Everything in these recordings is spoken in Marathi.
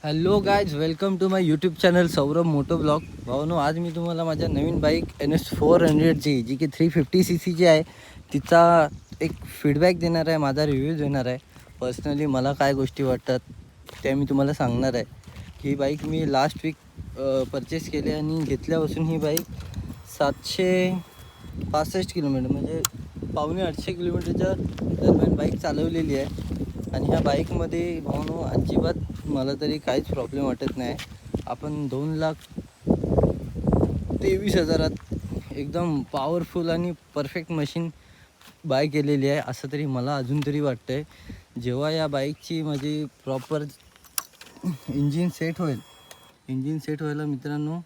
Hello guys, welcome to my YouTube channel Saurabh moto vlog. भावनो, आज मी तुम्हाला माझ्या नवीन बाईक NS400ची जी की 350cc आहे तिचा एक फीडबॅक देणार आहे, माझा रिव्ह्यू देणार आहे. पर्सनली मला काय गोष्टी वाटतात त्या मी तुम्हाला सांगणार आहे. ही बाईक मी लास्ट वीक परचेस केली आणि घेतल्यापासून ही बाईक 765 किलोमीटर म्हणजे पावणे 800 किलोमीटरच्या दरम्यान बाईक चालवलेली आहे. आणि ह्या बाईकमध्ये भावनो अजिबात मला तरी काहीच प्रॉब्लेम वाटत नाही. आपण 2,23,000 एकदम पॉवरफुल आणि परफेक्ट मशीन बाय केलेली आहे असं तरी मला अजून तरी वाटतं आहे. जेव्हा या बाईकची माझी प्रॉपर इंजिन सेट व्हायला मित्रांनो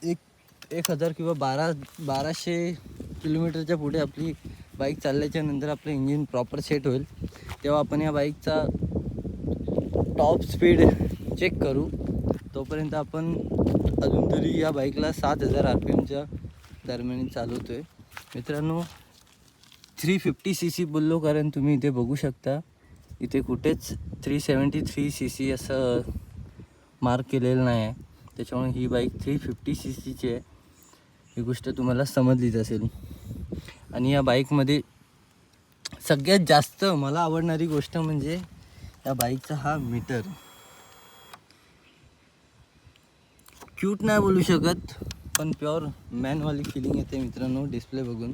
1,000 किंवा 1200 किलोमीटरच्या पुढे आपली बाईक चालल्याच्या नंतर आपलं इंजिन प्रॉपर सेट होईल, तेव्हा आपण या बाईकचा टॉप स्पीड चेक करू. तोपर्यंत आपण अजून तरी या बाईकला 7,000 RPMच्या दरम्यान चालवतो आहे. मित्रांनो, 350cc बोललो कारण तुम्ही इथे बघू शकता, इथे कुठेच 373cc असं मार्क केलेलं नाही आहे. त्याच्यामुळे ही बाईक 350cc आहे, ही गोष्ट तुम्हाला समजलीच असेल. आणि या बाईकमध्ये सगळ्यात जास्त मला आवडणारी गोष्ट म्हणजे या बाईकचा हा मीटर. क्यूट नाही बोलू शकत, पण प्युअर मॅनवाली फिलिंग येते मित्रांनो डिस्प्ले बघून.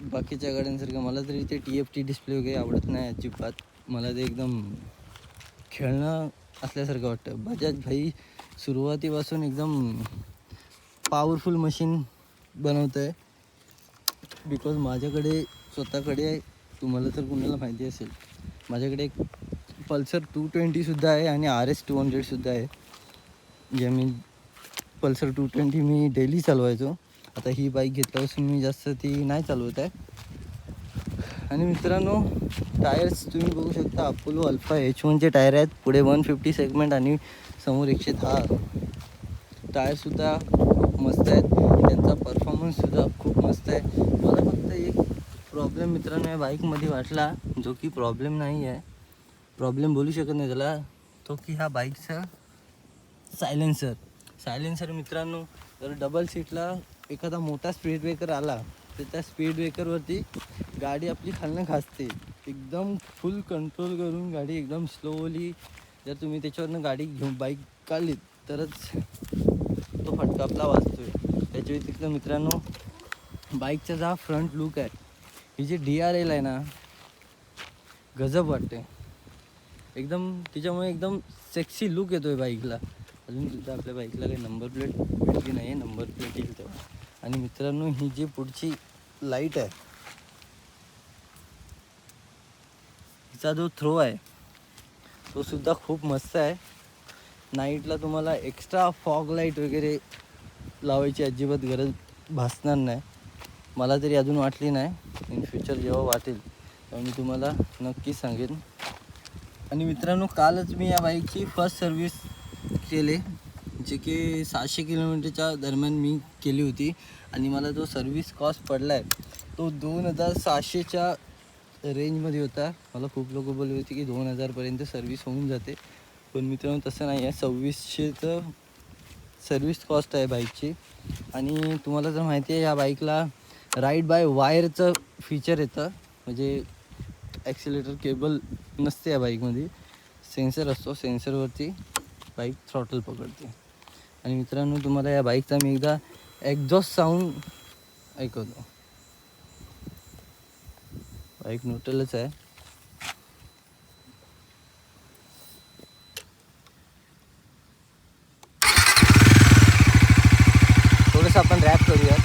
बाकीच्या गाड्यांसारखं मला तरी ते TFT डिस्प्ले वगैरे आवडत नाही अजिबात. मला ते एकदम खेळणं असल्यासारखं वाटतं. बजाज भाई सुरुवातीपासून एकदम पॉवरफुल मशीन बनवतं आहे. बिकॉज माझ्याकडे स्वतःकडे, तुम्हाला तर कुणाला माहिती असेल, माझ्याकडे एक पल्सर 220सुद्धा आहे आणि RS 200सुद्धा आहे. जे मी पल्सर 220 मी डेली चालवायचो. आता ही बाईक घेतल्यापासून मी जास्त ती नाही चालवत आहे. आणि मित्रांनो, टायर्स तुम्ही बघू शकता, अपोलो अल्फा H1चे टायर आहेत. पुढे 150 सेगमेंट आणि समोर 110. टायरसुद्धा खूप मस्त आहेत, त्यांचा परफॉर्मन्ससुद्धा खूप मस्त आहे. मला फक्त एक प्रॉब्लेम मित्रांनो या बाईकमध्ये वाटला, जो की प्रॉब्लेम नाही आहे, प्रॉब्लेम बोलू शकत नाही त्याला, तो की ह्या बाईकचा सायलेन्सर मित्रांनो. जर डबल सीटला एखादा मोठा स्पीड ब्रेकर आला तर त्या स्पीड ब्रेकरवरती गाडी आपली खालनं घासते. एकदम फुल कंट्रोल करून गाडी एकदम स्लोली जर तुम्ही त्याच्यावरनं गाडी घेऊन बाईक काढली तरच तो फटका आपला वाजतो आहे. त्याच्या व्यतिरिक्त मित्रांनो, बाईकचा जो हा फ्रंट लुक आहे, ही जी DRL आहे ना, गजब वाटते एकदम. तिच्यामुळे एकदम सेक्सी लुक येतो आहे बाईकला. अजूनसुद्धा आपल्या बाईकला काही नंबर प्लेट भेटली नाही आहे, नंबर प्लेट येईल तेव्हा. आणि मित्रांनो, ही जी पुढची लाईट आहे, हिचा जो थ्रो आहे तो सुद्धा खूप मस्त आहे. नाईटला तुम्हाला एक्स्ट्रा फॉग लाईट वगैरे लावायची अजिबात गरज भासणार नाही, मला तरी अजून वाटली नाही. इन फ्युचर जेव्हा वाटेल तेव्हा मी तुम्हाला नक्की सांगेन. आणि मित्रांनो, कालच मी या बाईकची फर्स्ट सर्व्हिस केली, जे की 700 किलोमीटरच्या दरम्यान मी केली होती. आणि मला जो सर्व्हिस कॉस्ट पडला आहे तो 2,600च्या रेंजमध्ये होता. मला खूप लोक बोलले होते की 2,000पर्यंत सर्व्हिस होऊन जाते, पण मित्रांनो तसं नाही आहे. 2,600चं सर्व्हिस कॉस्ट आहे बाईकची. आणि तुम्हाला जर माहिती आहे, या बाईकला राईड बाय वायरचं फीचर येतं, म्हणजे ॲक्सिलेटर केबल नसते या बाईकमध्ये, सेन्सर असतो, सेन्सरवरती बाईक थ्रॉटल पकडते. आणि मित्रांनो, तुम्हाला या बाईकचा मी एकदा एक्झॉस्ट साऊंड ऐकवतो. बाईक न्यूट्रलच आहे. थोडंसं आपण रॅप करूया.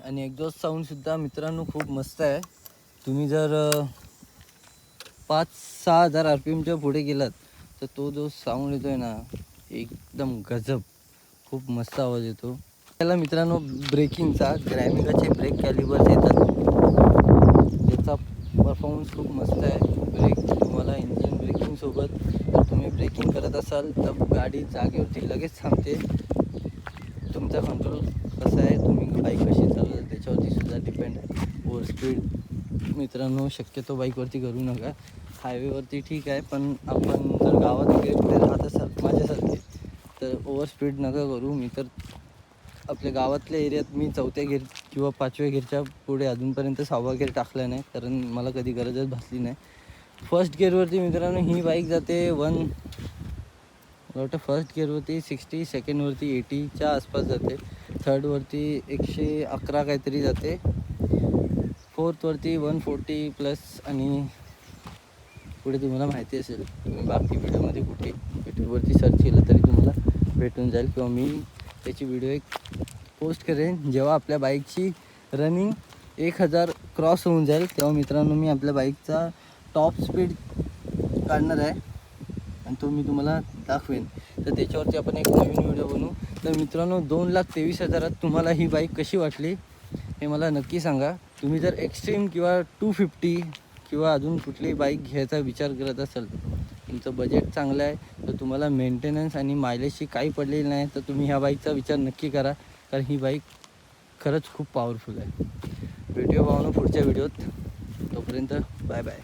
आणि एक्झॉस्ट साऊंडसुद्धा मित्रांनो खूप मस्त आहे. तुम्ही जर 5-6 हजार RPMच्या पुढे गेलात तर तो जो साऊंड येतो आहे ना, एकदम गजब, खूप मस्त आवाज येतो. त्याला मित्रांनो ब्रेकिंगचा ग्रॅमिकाचे ब्रेक कॅलिबर्स येतात, याचा परफॉर्मन्स खूप मस्त आहे. ब्रेक तुम्हाला इंजिन ब्रेकिंगसोबत जर तुम्ही ब्रेकिंग करत असाल तर गाडी जागेवरती लगेच थांबते. तुमचा कंट्रोल कसा आहे, तुम्ही बाईक कशी चालवता त्याच्यावरती सुद्धा डिपेंड आहे. ओव्हर स्पीड मित्रांनो शक्यतो बाईकवरती करू नका. हायवेवरती ठीक आहे, पण आपण जर गावात वगैरे कुठे राहत असाल माझ्यासारखे तर ओव्हर स्पीड नका करू. मी तर आपल्या गावातल्या एरियात मी 4थ्या गेअर किंवा 5व्या गेअरच्या पुढे अजूनपर्यंत 6वा गेअर टाकला नाही, कारण मला कधी गरजच भासली नाही. फर्स्ट गेअरवरती मित्रांनो ही बाईक जाते मला वाटतं फर्स्ट गेअरवरती 60, सेकंडवरती 80च्या आसपास जाते, थर्डवरती 111 काहीतरी जाते, फोर्थवरती 140+. आणि पुढे तुम्हाला माहिती असेल, तुम्ही बाकी व्हिडिओमध्ये कुठे यूट्यूबवरती सर्च केलं तरी तुम्हाला भेटून जाईल, किंवा मी त्याची व्हिडिओ एक पोस्ट करेन जेव्हा आपल्या बाईकची रनिंग 1000 क्रॉस होऊन जाईल. तेव्हा मित्रांनो मी आपल्या बाईकचा टॉप स्पीड काढणार आहे आणि तो मी तुम्हाला दाखवेन. तर त्याच्यावरती आपण एक नवीन व्हिडिओ बनवू. तर मित्रांनो 2,23,000 तुम्हाला ही बाईक कशी वाटली हे मला नक्की सांगा. तुम्ही जर एक्स्ट्रीम किंवा 250 किंवा अजून कुठलीही बाईक घ्यायचा विचार करत असाल, तुमचं बजेट चांगलं आहे, तर तुम्हाला मेंटेनन्स आणि मायलेजची काही पडलेली नाही, तर तुम्ही ह्या बाईकचा विचार नक्की करा, कारण ही बाईक खरंच खूप पॉवरफुल आहे. व्हिडिओ पाहून पुढच्या व्हिडिओत. तोपर्यंत बाय बाय.